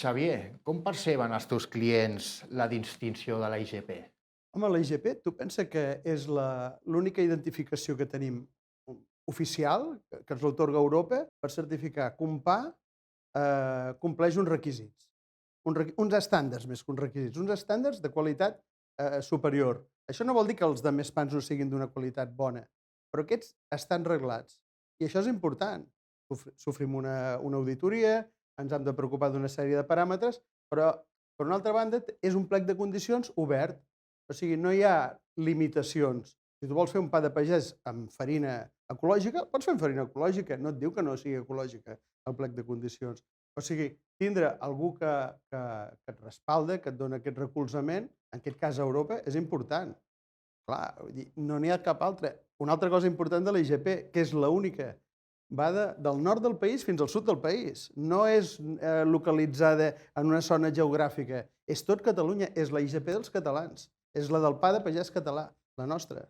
Xavier, com perceben els teus clients la distinció de la IGP? Home, la IGP, tu pensa que és l'única identificació que tenim oficial, que ens l'atorga Europa, per certificar que un pa compleix uns requisits, uns estàndards més que uns requisits, uns estàndards de qualitat superior. Això no vol dir que els altres pans no siguin d'una qualitat bona, però aquests estan reglats. I això és important. Sofrim una auditoria, ens hem de preocupar d'una sèrie de paràmetres, però, per una altra banda, és un plec de condicions obert. O sigui, no hi ha limitacions. Si tu vols fer un pa de pagès amb farina ecològica, pots fer amb farina ecològica. No et diu que no sigui ecològica el plec de condicions. O sigui, tindre algú que et respalda, que et dona aquest recolzament, en aquest cas a Europa, és important. Clar, vull dir, no n'hi ha cap altra. Una altra cosa important de la IGP, que és l'única, va del nord del país fins al sud del país. No és localitzada en una zona geogràfica. És tot Catalunya. És la IGP dels catalans. És la del pa de pagès català, la nostra.